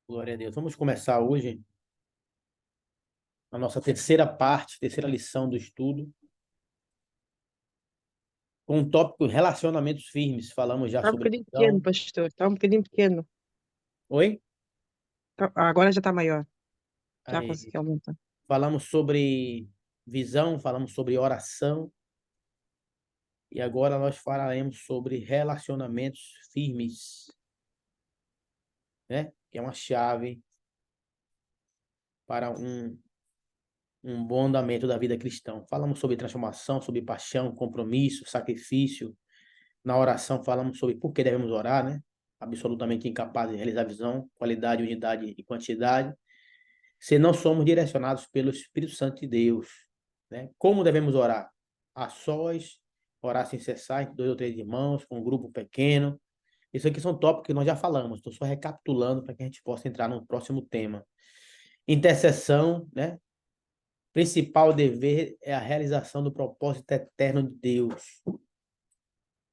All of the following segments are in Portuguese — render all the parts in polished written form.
Glória a Deus. Vamos começar hoje a nossa terceira parte, terceira lição do estudo, com o tópico relacionamentos firmes. Falamos já Tá um sobre bocadinho pequeno, visão. pastor. Tá um bocadinho pequeno. Oi? Agora já está maior. Já Aí, consegui aumentar. falamos sobre visão, falamos sobre oração, e agora nós falaremos sobre relacionamentos firmes, né? Que é uma chave para um bom andamento da vida cristã. Falamos sobre transformação, sobre paixão, compromisso, sacrifício. Na oração falamos sobre por que devemos orar, né? Absolutamente incapaz de realizar visão, qualidade, unidade e quantidade, se não somos direcionados pelo Espírito Santo de Deus, né? Como devemos orar? A sós, orar sem cessar, entre dois ou três irmãos, com um grupo pequeno. Isso aqui são tópicos que nós já falamos, estou só recapitulando para que a gente possa entrar no próximo tema. Intercessão, né? Principal dever é a realização do propósito eterno de Deus.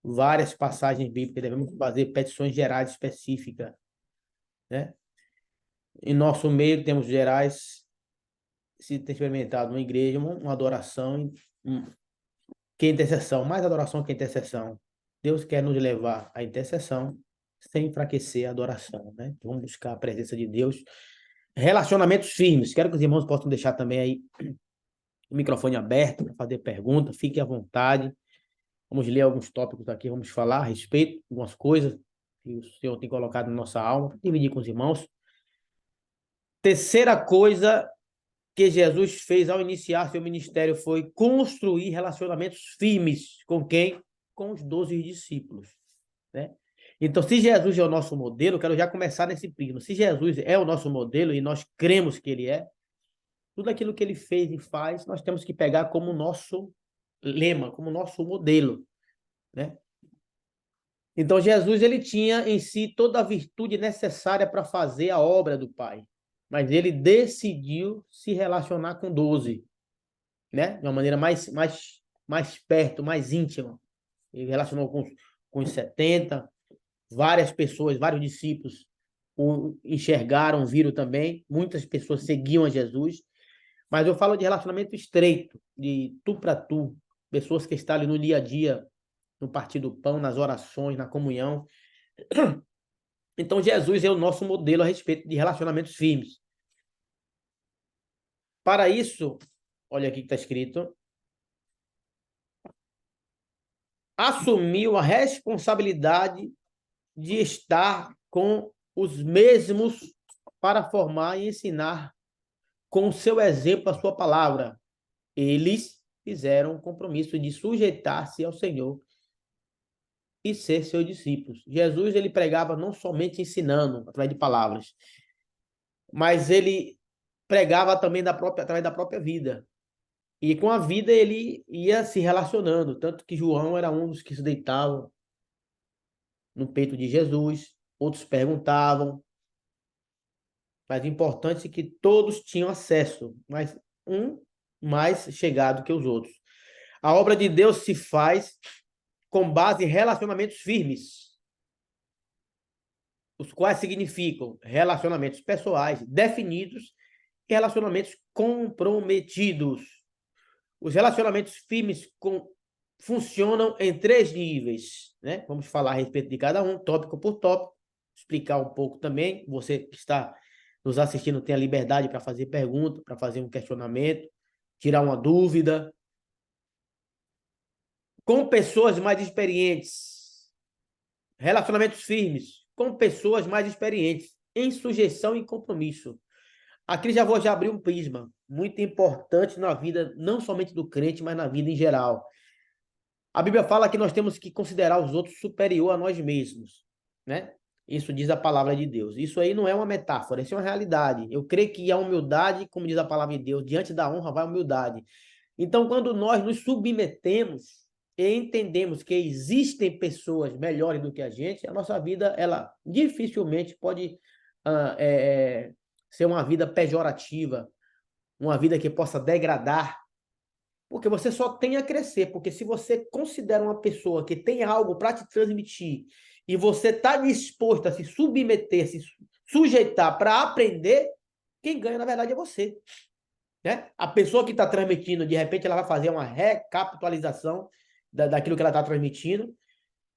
Várias passagens bíblicas, devemos fazer petições gerais específicas, né? Em nosso meio temos gerais, se tem experimentado uma igreja, uma adoração, que intercessão, mais adoração que intercessão. Deus quer nos levar à intercessão sem enfraquecer a adoração, né? Vamos buscar a presença de Deus. Relacionamentos firmes. Quero que os irmãos possam deixar também aí o microfone aberto para fazer pergunta. Fique à vontade. Vamos ler alguns tópicos aqui, vamos falar a respeito, algumas coisas que o Senhor tem colocado na nossa alma, dividir com os irmãos. Terceira coisa que Jesus fez ao iniciar seu ministério foi construir relacionamentos firmes com quem? Com os 12 discípulos, né? Então, se Jesus é o nosso modelo, quero já começar nesse prisma. Se Jesus é o nosso modelo e nós cremos que ele é, tudo aquilo que ele fez e faz, nós temos que pegar como nosso lema, como nosso modelo, né? Então, Jesus ele tinha em si toda a virtude necessária para fazer a obra do Pai, mas ele decidiu se relacionar com 12, né? De uma maneira mais perto, mais íntima. Ele relacionou com os 70, várias pessoas, vários discípulos o enxergaram, viram também, muitas pessoas seguiam a Jesus, mas eu falo de relacionamento estreito, de tu para tu, pessoas que estão ali no dia a dia, no partir do pão, nas orações, na comunhão. Então, Jesus é o nosso modelo a respeito de relacionamentos firmes. Para isso, olha aqui que está escrito, assumiu a responsabilidade de estar com os mesmos para formar e ensinar com o seu exemplo a sua palavra. Eles fizeram um compromisso de sujeitar-se ao Senhor e ser seus discípulos. Jesus ele pregava não somente ensinando através de palavras, mas ele pregava também através da própria vida. E com a vida ele ia se relacionando, tanto que João era um dos que se deitavam no peito de Jesus, outros perguntavam, mas o importante é que todos tinham acesso, mas um mais chegado que os outros. A obra de Deus se faz com base em relacionamentos firmes, os quais significam relacionamentos pessoais definidos e relacionamentos comprometidos. Os relacionamentos firmes funcionam em três níveis, né? Vamos falar a respeito de cada um, tópico por tópico, explicar um pouco também. Você que está nos assistindo tem a liberdade para fazer pergunta, para fazer um questionamento, tirar uma dúvida. Com pessoas mais experientes, relacionamentos firmes, com pessoas mais experientes, em sujeição e compromisso. Aqui já abrir um prisma muito importante na vida, não somente do crente, mas na vida em geral. A Bíblia fala que nós temos que considerar os outros superior a nós mesmos, né? Isso diz a palavra de Deus. Isso aí não é uma metáfora, isso é uma realidade. Eu creio que a humildade, como diz a palavra de Deus, diante da honra vai a humildade. Então, quando nós nos submetemos e entendemos que existem pessoas melhores do que a gente, a nossa vida, ela dificilmente pode ser uma vida pejorativa, uma vida que possa degradar, porque você só tem a crescer, porque se você considera uma pessoa que tem algo para te transmitir e você está disposto a se submeter, se sujeitar para aprender, quem ganha, na verdade, é você. Né? A pessoa que está transmitindo, de repente, ela vai fazer uma recapitalização daquilo que ela está transmitindo,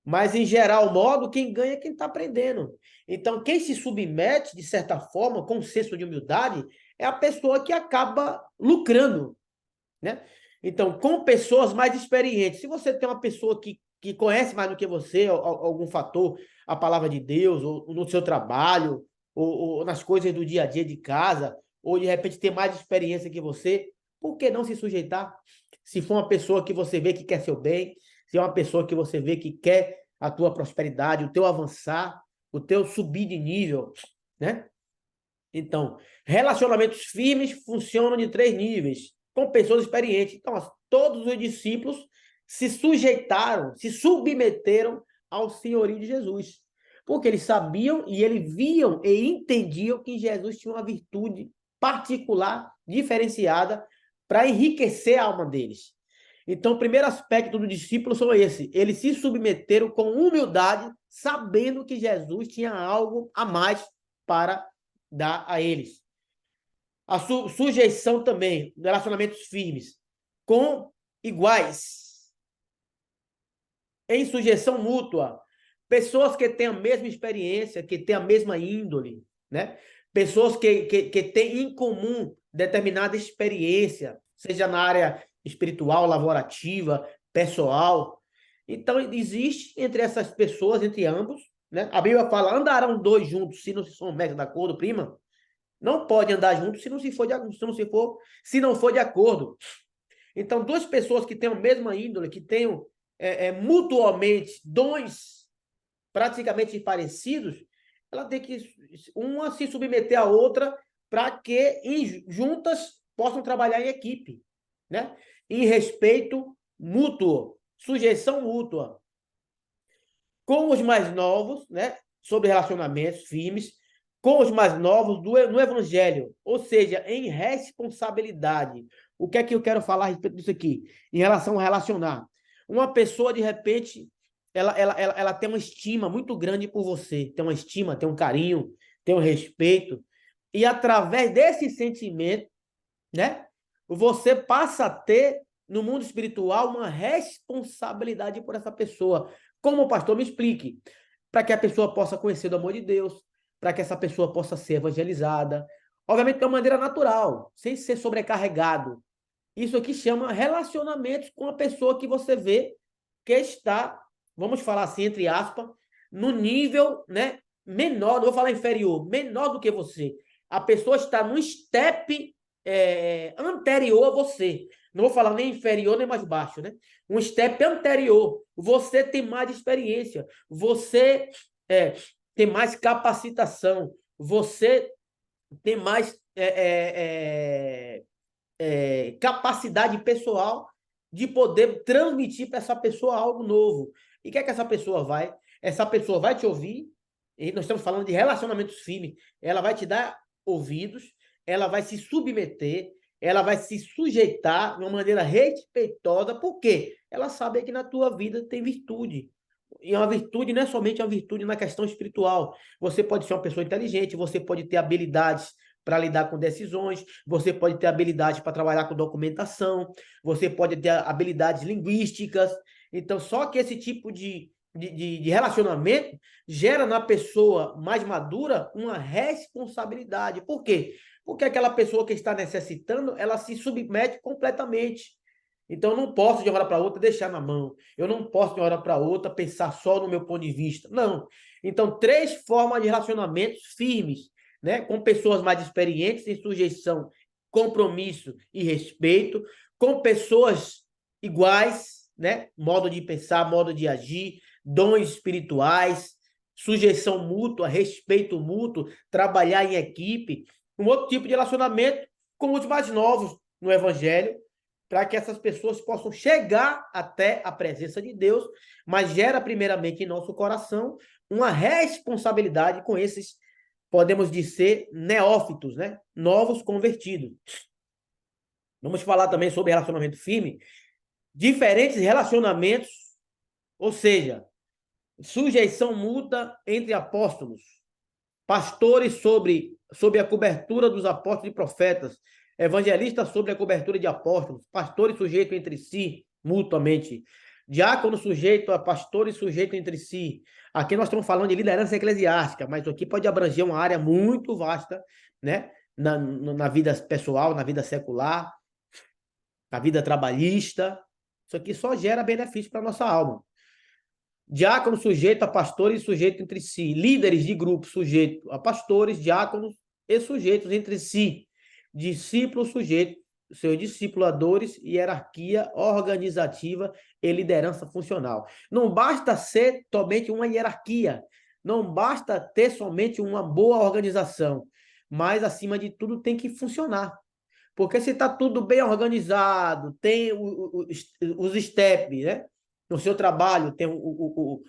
mas, em geral, modo, quem ganha é quem está aprendendo. Então, quem se submete, de certa forma, com um senso de humildade, é a pessoa que acaba lucrando, né? Então, com pessoas mais experientes. Se você tem uma pessoa que conhece mais do que você, algum fator, a palavra de Deus, ou no seu trabalho, ou nas coisas do dia a dia de casa, ou de repente tem mais experiência que você, por que não se sujeitar? Se for uma pessoa que você vê que quer seu bem, se é uma pessoa que você vê que quer a tua prosperidade, o teu avançar, o teu subir de nível, né? Então, relacionamentos firmes funcionam de 3 níveis, com pessoas experientes. Então, todos os discípulos se sujeitaram, se submeteram ao senhorio de Jesus, porque eles sabiam e eles viam e entendiam que Jesus tinha uma virtude particular, diferenciada, para enriquecer a alma deles. Então, o primeiro aspecto do discípulo são esse: eles se submeteram com humildade, sabendo que Jesus tinha algo a mais para dar a eles. A sujeição também, relacionamentos firmes, com iguais, em sujeição mútua. Pessoas que têm a mesma experiência, que têm a mesma índole, né? Pessoas que têm em comum determinada experiência, seja na área espiritual, laborativa, pessoal. Então, existe entre essas pessoas, entre ambos, né? A Bíblia fala, andarão dois juntos se não se sometem de acordo, prima? Não pode andar junto se não for de acordo. Então, duas pessoas que têm a mesma índole, que tenham mutuamente dons praticamente parecidos, ela tem que uma se submeter à outra para que juntas possam trabalhar em equipe, né? Em respeito mútuo, sujeição mútua. Com os mais novos, né? Sobre relacionamentos firmes, com os mais novos no Evangelho, ou seja, em responsabilidade. O que é que eu quero falar a respeito disso aqui? Em relação a relacionar. Uma pessoa, de repente, ela tem uma estima muito grande por você, tem uma estima, tem um carinho, tem um respeito, e através desse sentimento, né, você passa a ter, no mundo espiritual, uma responsabilidade por essa pessoa. Como o pastor me explique, para que a pessoa possa conhecer o amor de Deus, para que essa pessoa possa ser evangelizada, obviamente de uma maneira natural, sem ser sobrecarregado. Isso aqui chama relacionamentos com a pessoa que você vê que está, vamos falar assim, entre aspas, no nível, né, menor, não vou falar inferior, menor do que você. A pessoa está num step anterior a você. Não vou falar nem inferior nem mais baixo, né? Um step anterior. Você tem mais experiência, você tem mais capacitação, você tem mais capacidade pessoal de poder transmitir para essa pessoa algo novo. E o que é que essa pessoa vai? Essa pessoa vai te ouvir, e nós estamos falando de relacionamentos firmes, ela vai te dar ouvidos, ela vai se submeter, ela vai se sujeitar de uma maneira respeitosa, porque ela sabe que na tua vida tem virtude. E uma virtude não é somente uma virtude na questão espiritual. Você pode ser uma pessoa inteligente, você pode ter habilidades para lidar com decisões, você pode ter habilidade para trabalhar com documentação, você pode ter habilidades linguísticas. Então, só que esse tipo de relacionamento gera na pessoa mais madura uma responsabilidade. Por quê? Porque aquela pessoa que está necessitando, ela se submete completamente. Então, eu não posso, de uma hora para outra, deixar na mão. Eu não posso, de uma hora para outra, pensar só no meu ponto de vista. Não. Então, 3 formas de relacionamentos firmes, né? Com pessoas mais experientes, em sujeição, compromisso e respeito, com pessoas iguais, né? Modo de pensar, modo de agir, dons espirituais, sujeição mútua, respeito mútuo, trabalhar em equipe. Um outro tipo de relacionamento com os mais novos no Evangelho, para que essas pessoas possam chegar até a presença de Deus, mas gera primeiramente em nosso coração uma responsabilidade com esses, podemos dizer, neófitos, né? Novos convertidos. Vamos falar também sobre relacionamento firme, diferentes relacionamentos, ou seja, sujeição mútua entre apóstolos. pastores sob a cobertura dos apóstolos e profetas, evangelistas sob a cobertura de apóstolos, pastores sujeitos entre si, mutuamente, diáconos sujeitos a pastores sujeitos entre si. Aqui nós estamos falando de liderança eclesiástica, mas aqui pode abranger uma área muito vasta, né? Na vida pessoal, na vida secular, na vida trabalhista. Isso aqui só gera benefício para a nossa alma. Diácono sujeito a pastores e sujeito entre si. Líderes de grupo sujeito a pastores, diáconos e sujeitos entre si. Discípulos sujeitos, seus discipuladores, hierarquia organizativa e liderança funcional. Não basta ser somente uma hierarquia, não basta ter somente uma boa organização, mas, acima de tudo, tem que funcionar. Porque se está tudo bem organizado, tem os steps, né? No seu trabalho, tem o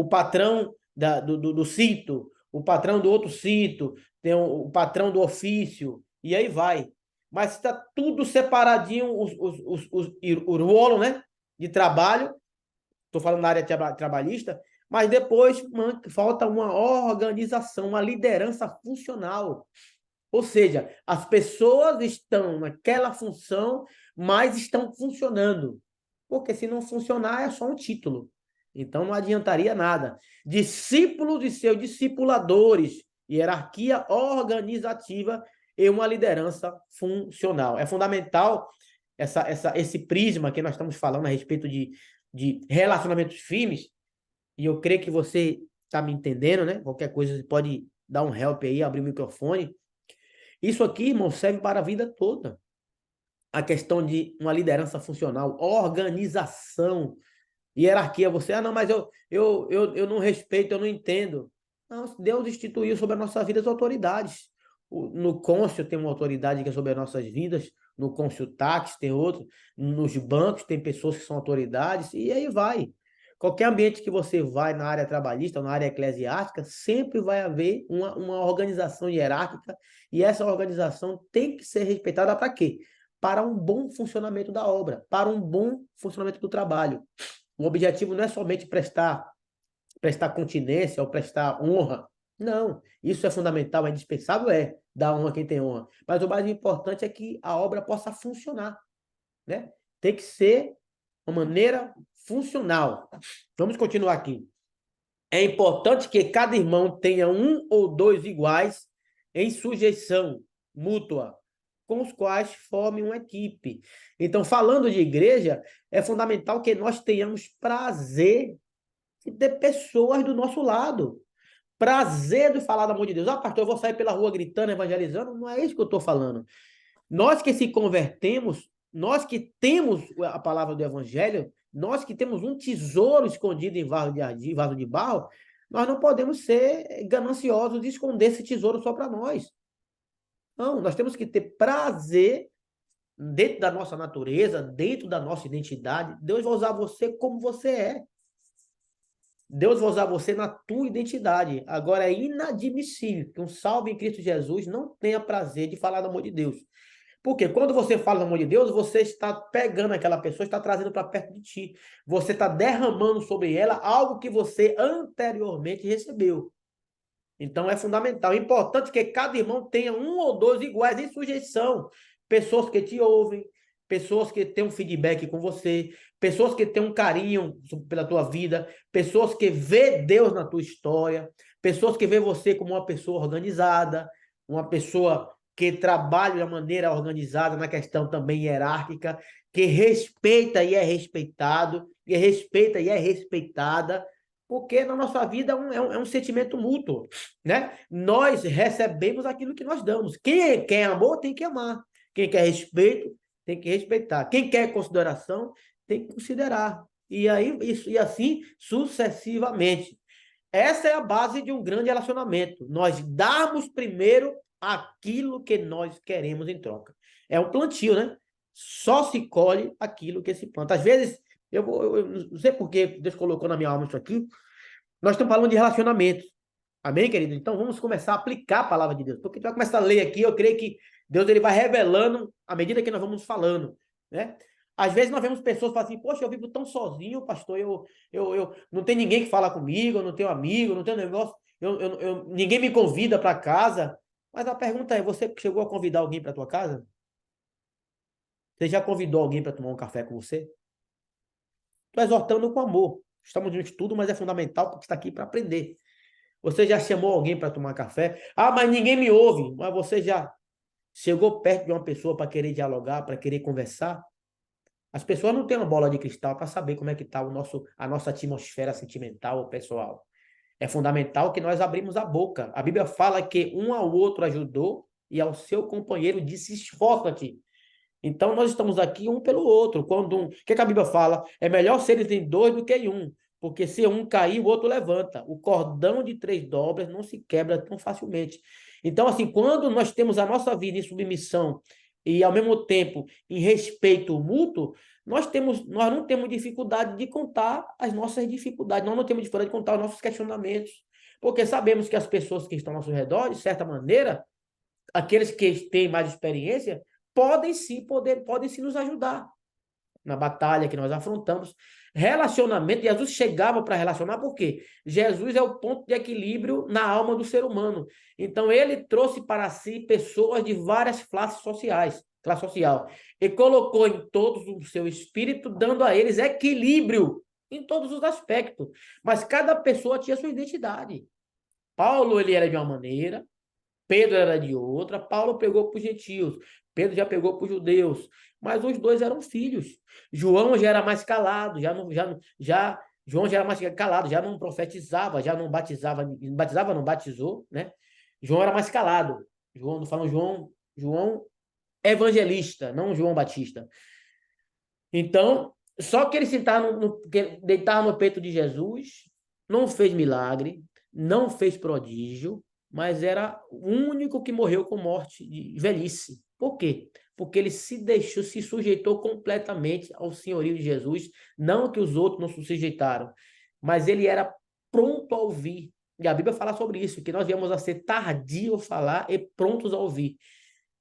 patrão do sítio, o patrão do outro sítio, tem o patrão do ofício, e aí vai. Mas se está tudo separadinho, o rolo, né? De trabalho, estou falando na área trabalhista, mas depois falta uma organização, uma liderança funcional. Ou seja, as pessoas estão naquela função, mas estão funcionando. Porque se não funcionar, é só um título. Então não adiantaria nada. Discípulos e seus discipuladores, hierarquia organizativa e uma liderança funcional. É fundamental esse prisma que nós estamos falando a respeito de relacionamentos firmes, e eu creio que você está me entendendo, né? Qualquer coisa você pode dar um help aí, abrir o microfone. Isso aqui, irmão, serve para a vida toda. A questão de uma liderança funcional, organização, hierarquia. Você, não, mas eu não respeito, eu não entendo. Não, Deus instituiu sobre a nossa vida as autoridades. No cônsul tem uma autoridade que é sobre as nossas vidas, no cônsul táxi tem outro, nos bancos tem pessoas que são autoridades, e aí vai. Qualquer ambiente que você vai na área trabalhista ou na área eclesiástica, sempre vai haver uma organização hierárquica, e essa organização tem que ser respeitada para quê? Para um bom funcionamento da obra, para um bom funcionamento do trabalho. O objetivo não é somente prestar continência ou prestar honra. Não, isso é fundamental, é indispensável, dar honra a quem tem honra. Mas o mais importante é que a obra possa funcionar, né? Tem que ser uma maneira funcional. Vamos continuar aqui. É importante que cada irmão tenha um ou dois iguais em sujeição mútua, com os quais forme uma equipe. Então, falando de igreja, é fundamental que nós tenhamos prazer de ter pessoas do nosso lado. Prazer de falar do amor de Deus. Pastor, eu vou sair pela rua gritando, evangelizando. Não é isso que eu estou falando. Nós que se convertemos, nós que temos a palavra do evangelho, nós que temos um tesouro escondido em vaso de barro, nós não podemos ser gananciosos de esconder esse tesouro só para nós. Não, nós temos que ter prazer dentro da nossa natureza, dentro da nossa identidade. Deus vai usar você como você é. Deus vai usar você na tua identidade. Agora, é inadmissível que um salvo em Cristo Jesus não tenha prazer de falar do amor de Deus. Porque quando você fala do amor de Deus, você está pegando aquela pessoa, está trazendo para perto de ti. Você está derramando sobre ela algo que você anteriormente recebeu. Então é fundamental, é importante que cada irmão tenha um ou dois iguais em sujeição. Pessoas que te ouvem, pessoas que têm um feedback com você, pessoas que têm um carinho pela tua vida, pessoas que vê Deus na tua história, pessoas que vê você como uma pessoa organizada, uma pessoa que trabalha de maneira organizada na questão também hierárquica, que respeita e é respeitado, que respeita e é respeitada, porque na nossa vida é um sentimento mútuo, né? Nós recebemos aquilo que nós damos. Quem quer amor tem que amar. Quem quer respeito tem que respeitar. Quem quer consideração tem que considerar. E aí e assim sucessivamente. Essa é a base de um grande relacionamento. Nós darmos primeiro aquilo que nós queremos em troca. É um plantio, né? Só se colhe aquilo que se planta. Às vezes, eu não sei por que Deus colocou na minha alma isso aqui. Nós estamos falando de relacionamentos. Amém, querido? Então, vamos começar a aplicar a palavra de Deus. Porque a gente vai começar a ler aqui, eu creio que Deus ele vai revelando à medida que nós vamos falando, né? Às vezes nós vemos pessoas que falam assim, poxa, eu vivo tão sozinho, pastor, eu não tenho ninguém que fala comigo, eu não tenho amigo, eu não tenho negócio, ninguém me convida para casa. Mas a pergunta é, você chegou a convidar alguém para tua casa? Você já convidou alguém para tomar um café com você? Estou exortando com amor. Estamos no estudo, mas é fundamental porque está aqui para aprender. Você já chamou alguém para tomar café? Ah, mas ninguém me ouve. Mas você já chegou perto de uma pessoa para querer dialogar, para querer conversar? As pessoas não têm uma bola de cristal para saber como é que está a nossa atmosfera sentimental ou pessoal. É fundamental que nós abrimos a boca. A Bíblia fala que um ao outro ajudou e ao seu companheiro disse: esforça-te. Então, nós estamos aqui um pelo outro. O que a Bíblia fala? É melhor seres em dois do que em um, porque se um cair, o outro levanta. O cordão de 3 dobras não se quebra tão facilmente. Então, assim, quando nós temos a nossa vida em submissão e, ao mesmo tempo, em respeito mútuo, nós não temos dificuldade de contar as nossas dificuldades, nós não temos dificuldade de contar os nossos questionamentos, porque sabemos que as pessoas que estão ao nosso redor, de certa maneira, aqueles que têm mais experiência, podem sim nos ajudar na batalha que nós afrontamos. Relacionamento, Jesus chegava para relacionar, porque Jesus é o ponto de equilíbrio na alma do ser humano. Então, ele trouxe para si pessoas de várias classes sociais, classe social, e colocou em todos o seu espírito, dando a eles equilíbrio em todos os aspectos. Mas cada pessoa tinha sua identidade. Paulo, ele era de uma maneira, Pedro era de outra, Paulo pegou para os gentios, Pedro já pegou para os judeus, mas os dois eram filhos. João já era mais calado, João já era mais calado, já não profetizava, já não batizava, não batizou, né? João era mais calado. João, não falam João evangelista, não João Batista. Então, só que ele deitava no peito de Jesus, não fez milagre, não fez prodígio, mas era o único que morreu com morte de velhice. Por quê? Porque ele se sujeitou completamente ao senhorio de Jesus, não que os outros não se sujeitaram, mas ele era pronto a ouvir. E a Bíblia fala sobre isso, que nós viemos a ser tardio a falar e prontos a ouvir.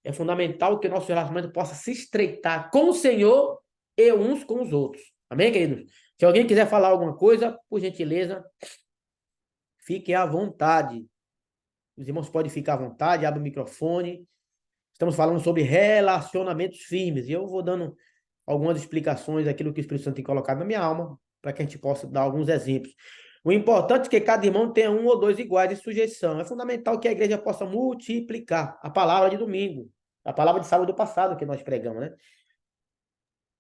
É fundamental que o nosso relacionamento possa se estreitar com o Senhor e uns com os outros. Amém, queridos? Se alguém quiser falar alguma coisa, por gentileza, fiquem à vontade. Os irmãos podem ficar à vontade, abre o microfone. Estamos falando sobre relacionamentos firmes. E eu vou dando algumas explicações daquilo que o Espírito Santo tem colocado na minha alma, para que a gente possa dar alguns exemplos. O importante é que cada irmão tenha um ou dois iguais de sujeição. É fundamental que a igreja possa multiplicar a palavra de domingo, a palavra de sábado passado que nós pregamos,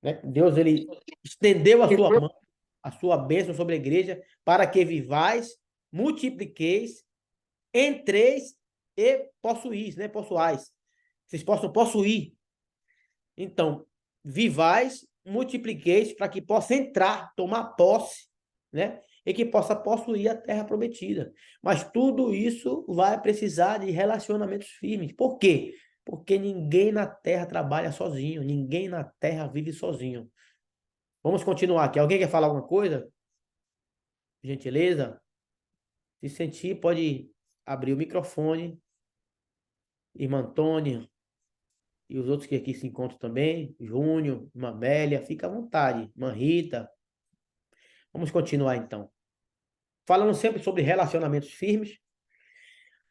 né? Deus, ele estendeu a sua mão, a sua bênção sobre a igreja, para que vivais, multipliqueis, entreis e possuís, né? Possuais. Vocês possam possuir. Então, vivais, multipliqueis, para que possa entrar, tomar posse, né? E que possa possuir a terra prometida. Mas tudo isso vai precisar de relacionamentos firmes. Por quê? Porque ninguém na terra trabalha sozinho, ninguém na terra vive sozinho. Vamos continuar aqui. Alguém quer falar alguma coisa? Gentileza? Se sentir, pode abrir o microfone. Irmã Antônia e os outros que aqui se encontram também. Júnior, irmã Amélia, fica à vontade. Irmã Rita. Vamos continuar então. Falando sempre sobre relacionamentos firmes.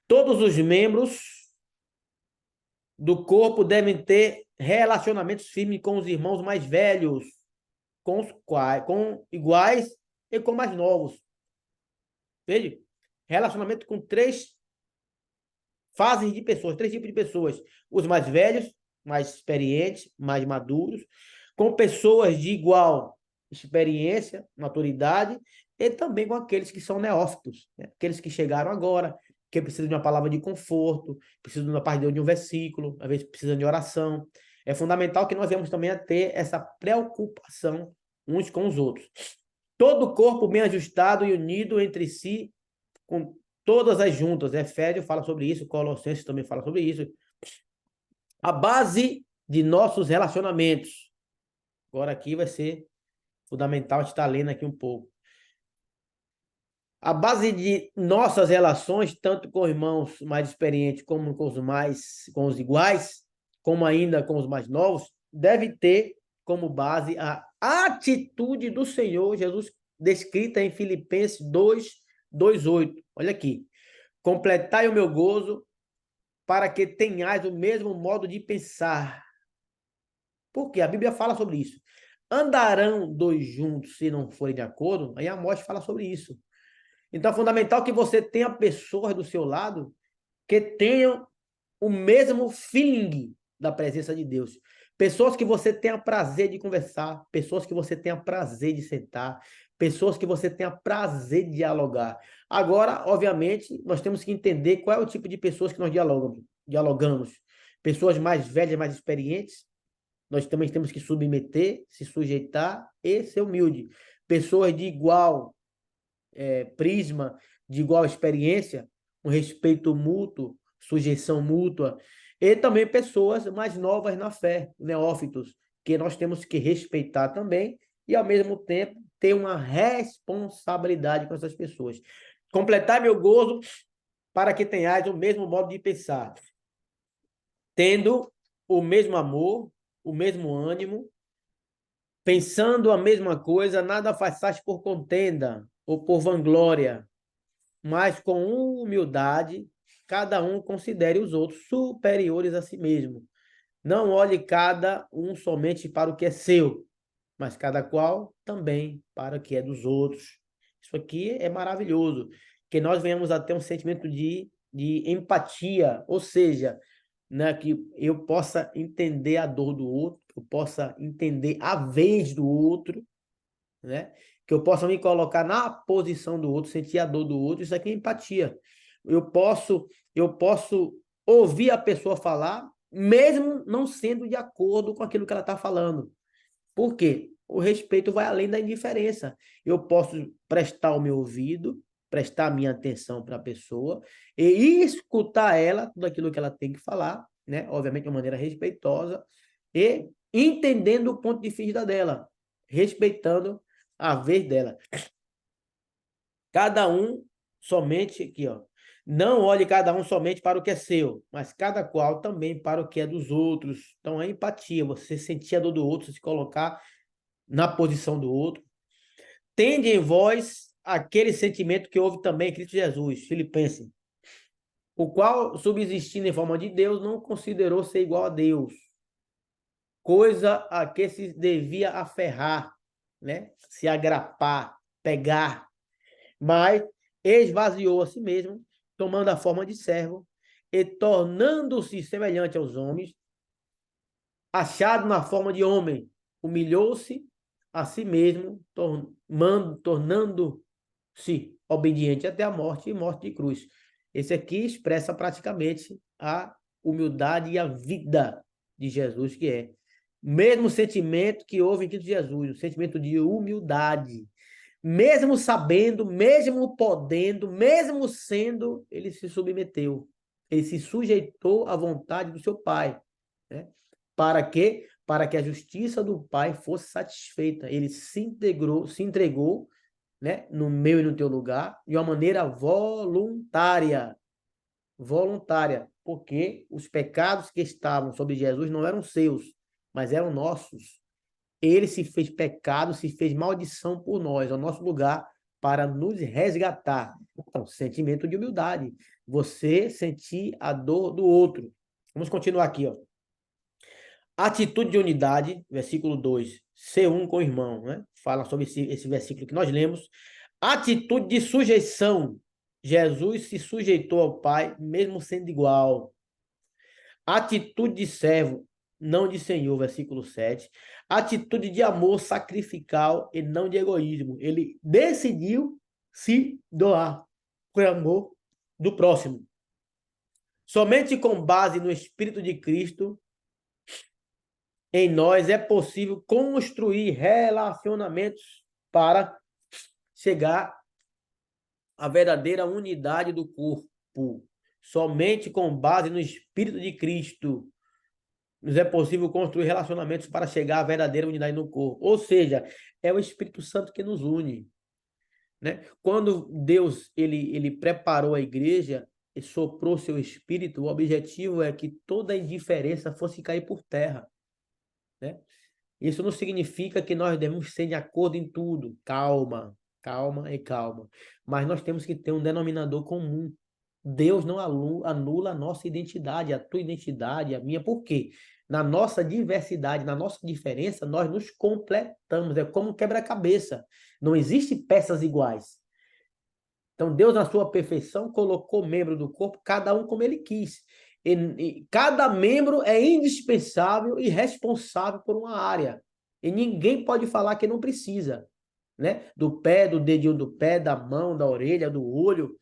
Todos os membros do corpo devem ter relacionamentos firmes com os irmãos mais velhos, com iguais e com mais novos. Veja, relacionamento com 3 fases de pessoas, 3 tipos de pessoas. Os mais velhos, mais experientes, mais maduros, com pessoas de igual experiência, maturidade, e também com aqueles que são neófitos, né? Aqueles que chegaram agora, que precisam de uma palavra de conforto, precisam de uma parte de um versículo, às vezes precisam de oração. É fundamental que nós venhamos também a ter essa preocupação uns com os outros. Todo o corpo bem ajustado e unido entre si, com todas as juntas. Efésios fala sobre isso, Colossenses também fala sobre isso. A base de nossos relacionamentos. Agora aqui vai ser fundamental a gente estar lendo aqui um pouco. A base de nossas relações, tanto com irmãos mais experientes como com os iguais, como ainda com os mais novos, deve ter como base a atitude do Senhor Jesus, descrita em Filipenses 2:8. Olha aqui. Completai o meu gozo, para que tenhais o mesmo modo de pensar. Por quê? A Bíblia fala sobre isso. Andarão dois juntos se não forem de acordo? Aí a morte fala sobre isso. Então é fundamental que você tenha pessoas do seu lado que tenham o mesmo feeling da presença de Deus. Pessoas que você tenha prazer de conversar, pessoas que você tenha prazer de sentar, pessoas que você tenha prazer de dialogar. Agora, obviamente, nós temos que entender qual é o tipo de pessoas que nós dialogamos. Pessoas mais velhas, mais experientes, nós também temos que submeter, se sujeitar e ser humilde. Pessoas de igual prisma, de igual experiência, um respeito mútuo, sujeição mútua, e também pessoas mais novas na fé, neófitos, que nós temos que respeitar também e, ao mesmo tempo, ter uma responsabilidade com essas pessoas. Completar meu gozo para que tenhais o mesmo modo de pensar, tendo o mesmo amor, o mesmo ânimo, pensando a mesma coisa, nada façais por contenda ou por vanglória, mas com humildade, cada um considere os outros superiores a si mesmo. Não olhe cada um somente para o que é seu, mas cada qual também para o que é dos outros. Isso aqui é maravilhoso, que nós venhamos a ter um sentimento de empatia, ou seja, né, que eu possa entender a dor do outro, que eu possa entender a vez do outro, né? Que eu possa me colocar na posição do outro, sentir a dor do outro, isso aqui é empatia. Eu posso ouvir a pessoa falar, mesmo não sendo de acordo com aquilo que ela está falando. Por quê? O respeito vai além da indiferença. Eu posso prestar o meu ouvido, prestar a minha atenção para a pessoa e escutar ela, tudo aquilo que ela tem que falar, né? Obviamente de uma maneira respeitosa e entendendo o ponto de vista dela, respeitando a vez dela. Cada um somente aqui, ó. Não olhe cada um somente para o que é seu, mas cada qual também para o que é dos outros. Então, é empatia, você sentir a dor do outro, se colocar na posição do outro. Tende em vós aquele sentimento que houve também em Cristo Jesus, Filipenses, o qual, subsistindo em forma de Deus, não considerou ser igual a Deus, coisa a que se devia aferrar, né? Se agrapar, pegar, mas esvaziou a si mesmo, tomando a forma de servo e tornando-se semelhante aos homens, achado na forma de homem, humilhou-se a si mesmo, tornando-se obediente até a morte e morte de cruz. Esse aqui expressa praticamente a humildade e a vida de Jesus, que é mesmo sentimento que houve em Cristo Jesus, o sentimento de humildade. Mesmo sabendo, mesmo podendo, mesmo sendo, ele se submeteu. Ele se sujeitou à vontade do seu Pai, né? Para quê? Para que a justiça do Pai fosse satisfeita. Ele se entregou, né, no meu e no teu lugar, de uma maneira voluntária. Voluntária, porque os pecados que estavam sobre Jesus não eram seus, mas eram nossos. Ele se fez pecado, se fez maldição por nós, ao nosso lugar, para nos resgatar. Então, sentimento de humildade. Você sentir a dor do outro. Vamos continuar aqui, ó. Atitude de unidade, versículo 2. Ser um com o irmão, né? Fala sobre esse versículo que nós lemos. Atitude de sujeição. Jesus se sujeitou ao Pai, mesmo sendo igual. Atitude de servo, não de senhor, versículo 7. Atitude de amor sacrificial e não de egoísmo. Ele decidiu se doar por amor do próximo. Somente com base no Espírito de Cristo em nós é possível construir relacionamentos para chegar à verdadeira unidade do corpo. Somente com base no Espírito de Cristo nos é possível construir relacionamentos para chegar à verdadeira unidade no corpo. Ou seja, é o Espírito Santo que nos une, né? Quando Deus ele preparou a igreja e soprou seu Espírito, o objetivo é que toda indiferença fosse cair por terra, né? Isso não significa que nós devemos ser de acordo em tudo. Calma, calma e calma. Mas nós temos que ter um denominador comum. Deus não anula a nossa identidade, a tua identidade, a minha. Por quê? Na nossa diversidade, na nossa diferença, nós nos completamos. É como um quebra-cabeça. Não existe peças iguais. Então, Deus, na sua perfeição, colocou membro do corpo, cada um como ele quis. E cada membro é indispensável e responsável por uma área. E ninguém pode falar que não precisa, né? Do pé, do dedinho do pé, da mão, da orelha, do olho.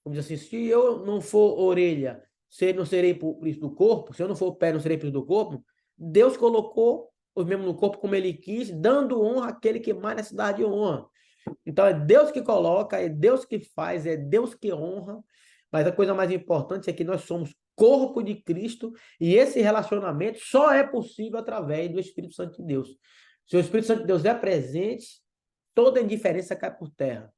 Vamos dizer assim, se eu não for orelha, se não serei por isso do corpo, se eu não for pé, não serei por isso do corpo. Deus colocou os membros no corpo como ele quis, dando honra àquele que mais necessita de honra. Então é Deus que coloca, é Deus que faz, é Deus que honra. Mas a coisa mais importante é que nós somos corpo de Cristo e esse relacionamento só é possível através do Espírito Santo de Deus. Se o Espírito Santo de Deus é presente, toda indiferença cai por terra.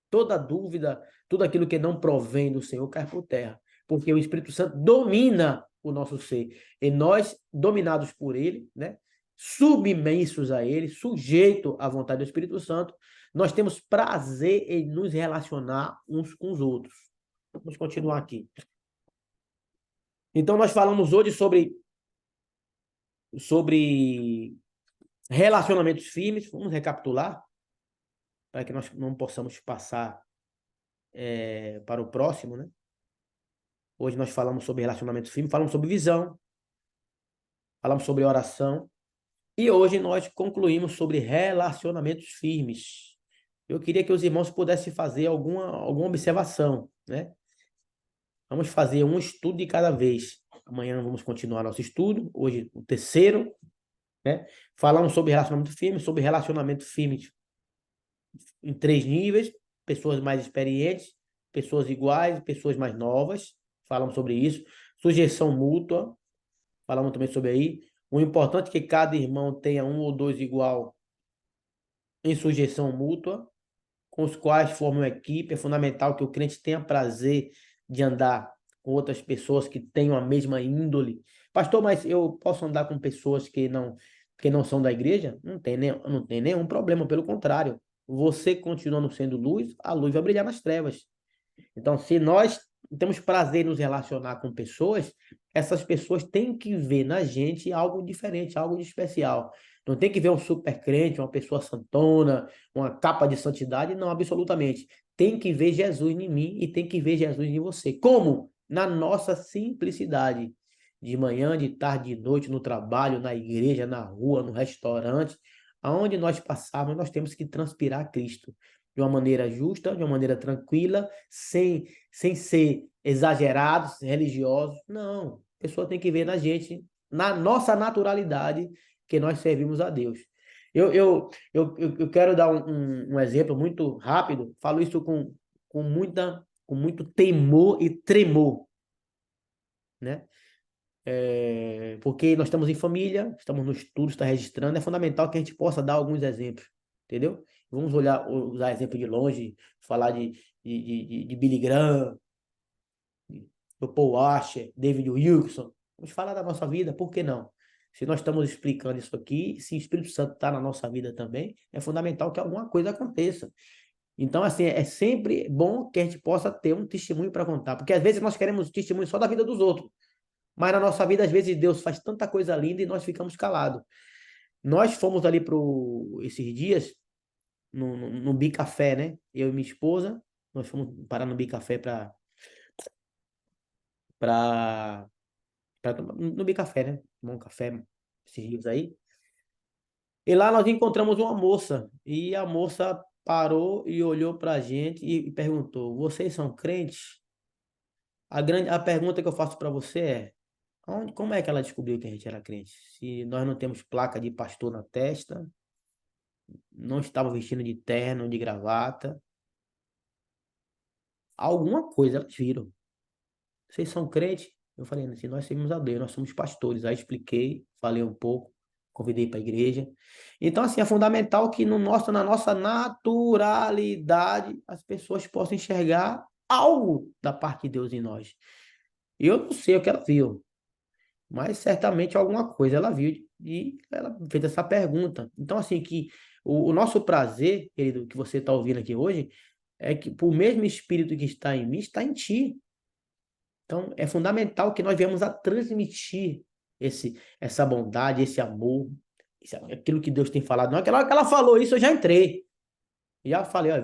Toda dúvida, tudo aquilo que não provém do Senhor cai por terra. Porque o Espírito Santo domina o nosso ser. E nós, dominados por ele, né? Submissos a ele, sujeitos à vontade do Espírito Santo, nós temos prazer em nos relacionar uns com os outros. Vamos continuar aqui. Então, nós falamos hoje sobre relacionamentos firmes. Vamos recapitular, para que nós não possamos passar para o próximo, né? Hoje nós falamos sobre relacionamentos firmes, falamos sobre visão, falamos sobre oração, e hoje nós concluímos sobre relacionamentos firmes. Eu queria que os irmãos pudessem fazer alguma observação, né? Vamos fazer um estudo de cada vez. Amanhã vamos continuar nosso estudo, hoje o terceiro, né? Falamos sobre relacionamento firme em 3 níveis, pessoas mais experientes, pessoas iguais, pessoas mais novas. Falamos sobre isso. Sujeição mútua, falamos também sobre aí. O importante é que cada irmão tenha um ou dois igual em sujeição mútua, com os quais formam uma equipe. É fundamental que o crente tenha prazer de andar com outras pessoas que tenham a mesma índole. Pastor, mas eu posso andar com pessoas que não são da igreja? Não tem nenhum problema, pelo contrário. Você continuando sendo luz, a luz vai brilhar nas trevas. Então, se nós temos prazer em nos relacionar com pessoas, essas pessoas têm que ver na gente algo diferente, algo de especial. Não tem que ver um super crente, uma pessoa santona, uma capa de santidade, não, absolutamente. Tem que ver Jesus em mim e tem que ver Jesus em você. Como? Na nossa simplicidade. De manhã, de tarde, de noite, no trabalho, na igreja, na rua, no restaurante. Aonde nós passarmos, nós temos que transpirar Cristo de uma maneira justa, de uma maneira tranquila, sem ser exagerados, religiosos. Não, a pessoa tem que ver na gente, na nossa naturalidade, que nós servimos a Deus. Eu quero dar um exemplo muito rápido, falo isso com muito temor e tremor, né? Porque nós estamos em família, estamos no estudo, está registrando, é fundamental que a gente possa dar alguns exemplos, entendeu? Vamos usar exemplo de longe, falar de Billy Graham, do Paul Washer, David Wilkerson. Vamos falar da nossa vida, por que não? Se nós estamos explicando isso aqui, se o Espírito Santo está na nossa vida também, é fundamental que alguma coisa aconteça. Então, assim, é sempre bom que a gente possa ter um testemunho para contar, porque às vezes nós queremos testemunho só da vida dos outros, mas na nossa vida, às vezes, Deus faz tanta coisa linda e nós ficamos calados. Nós fomos ali esses dias, no Bicafé, né? Eu e minha esposa, nós fomos parar no Bicafé para no Bicafé, né? Tomar um café esses dias aí. E lá nós encontramos uma moça. E a moça parou e olhou para a gente e perguntou: Vocês são crentes? A pergunta que eu faço para você é: como é que ela descobriu que a gente era crente? Se nós não temos placa de pastor na testa, não estava vestindo de terno, de gravata, alguma coisa elas viram. Vocês são crentes? Eu falei assim, nós servimos a Deus, nós somos pastores. Aí expliquei, falei um pouco, convidei para a igreja. Então, assim, é fundamental que na nossa naturalidade, as pessoas possam enxergar algo da parte de Deus em nós. Eu não sei o que ela viu, mas certamente alguma coisa ela viu E ela fez essa pergunta. Então, assim, que o nosso prazer, querido, que você está ouvindo aqui hoje, é que o mesmo Espírito que está em mim está em ti. Então, é fundamental que nós venhamos a transmitir essa bondade, esse amor, aquilo que Deus tem falado. Não, aquela hora que ela falou isso, eu já entrei. Já falei, ó,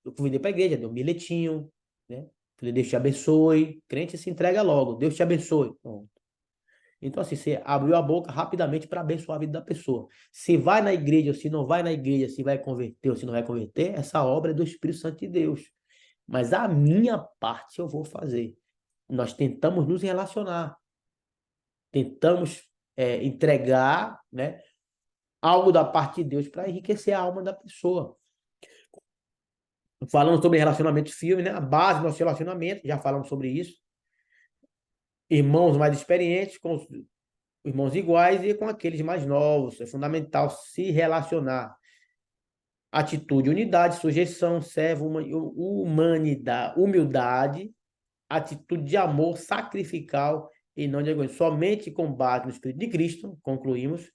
eu convidei para a igreja, dei um bilhetinho, né? Falei, Deus te abençoe. Crente se entrega logo, Deus te abençoe. Bom, então, assim, você abriu a boca rapidamente para abençoar a vida da pessoa. Se vai na igreja ou se não vai na igreja, se vai converter ou se não vai converter, essa obra é do Espírito Santo de Deus. Mas a minha parte eu vou fazer. Nós tentamos nos relacionar, tentamos entregar, né, algo da parte de Deus para enriquecer a alma da pessoa. Falando sobre relacionamento firme, né, a base do nosso relacionamento, já falamos sobre isso. Irmãos mais experientes com os irmãos iguais e com aqueles mais novos. É fundamental se relacionar. Atitude, unidade, sujeição, servo, humanidade, humildade, atitude de amor sacrificial e não de egoísmo. Somente com base no Espírito de Cristo, concluímos,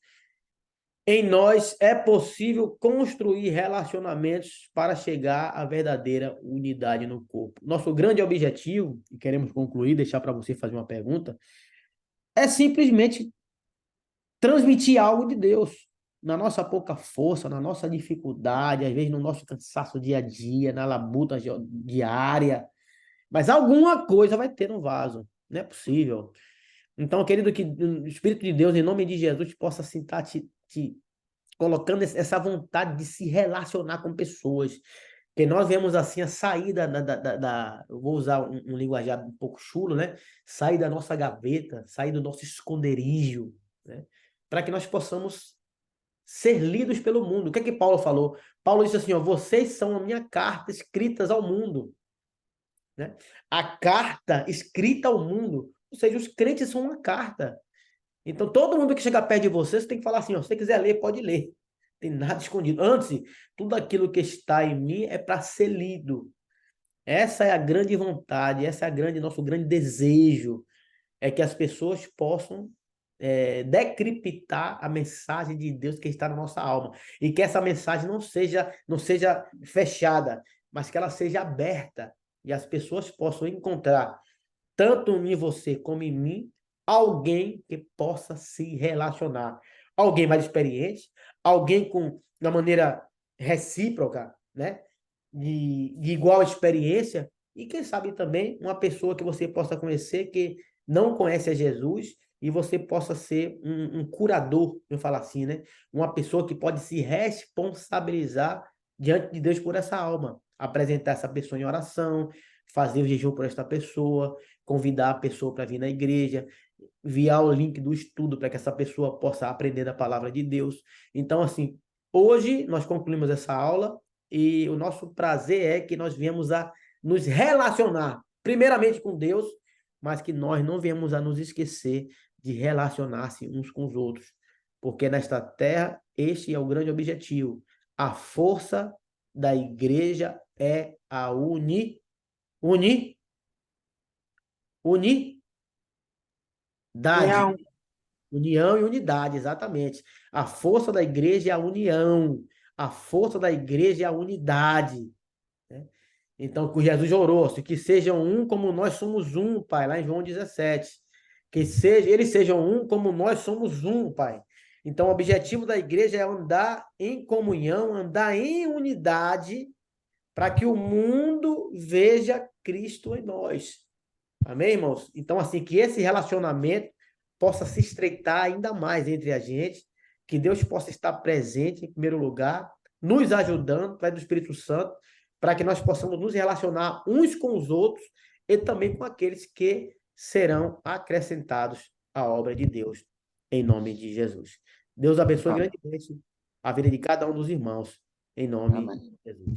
em nós é possível construir relacionamentos para chegar à verdadeira unidade no corpo. Nosso grande objetivo, e queremos concluir, deixar para você fazer uma pergunta, é simplesmente transmitir algo de Deus. Na nossa pouca força, na nossa dificuldade, às vezes no nosso cansaço dia a dia, na labuta diária, mas alguma coisa vai ter no vaso. Não é possível. Então, querido, que o Espírito de Deus, em nome de Jesus, possa assim, estar te colocando essa vontade de se relacionar com pessoas. Que nós vemos assim a saída eu vou usar um linguajar um pouco chulo, né? Sair da nossa gaveta, sair do nosso esconderijo, né? Para que nós possamos ser lidos pelo mundo. O que é que Paulo falou? Paulo disse assim, ó, vocês são a minha carta escritas ao mundo, né? A carta escrita ao mundo, ou seja, os crentes são uma carta. Então, todo mundo que chega perto de você, você tem que falar assim, ó, se você quiser ler, pode ler. Tem nada escondido. Antes, tudo aquilo que está em mim é para ser lido. Essa é a grande vontade, essa é nosso grande desejo, é que as pessoas possam decriptar a mensagem de Deus que está na nossa alma. E que essa mensagem não seja fechada, mas que ela seja aberta. E as pessoas possam encontrar, tanto em você como em mim, alguém que possa se relacionar. Alguém mais experiente, alguém com uma maneira recíproca, né? De igual experiência, e quem sabe também uma pessoa que você possa conhecer que não conhece a Jesus e você possa ser um curador, eu falo assim, né? Uma pessoa que pode se responsabilizar diante de Deus por essa alma, apresentar essa pessoa em oração, fazer o jejum por esta pessoa, convidar a pessoa para vir na igreja, enviar o link do estudo para que essa pessoa possa aprender da palavra de Deus. Então, assim, hoje nós concluímos essa aula e o nosso prazer é que nós viemos a nos relacionar, primeiramente com Deus, mas que nós não viemos a nos esquecer de relacionar-se uns com os outros, porque nesta terra este é o grande objetivo. A força da igreja é a unidade. União. União e unidade, exatamente. A força da igreja é a união. A força da igreja é a unidade. Né? Então, que Jesus orou, assim, que sejam um como nós somos um, Pai, lá em João 17. Eles sejam um como nós somos um, Pai. Então, o objetivo da igreja é andar em comunhão, andar em unidade, para que o mundo veja Cristo em nós. Amém, irmãos? Então, assim, que esse relacionamento possa se estreitar ainda mais entre a gente, que Deus possa estar presente em primeiro lugar, nos ajudando, através do Espírito Santo, para que nós possamos nos relacionar uns com os outros e também com aqueles que serão acrescentados à obra de Deus, em nome de Jesus. Deus abençoe Amém. grandemente a vida de cada um dos irmãos, em nome Amém. de Jesus.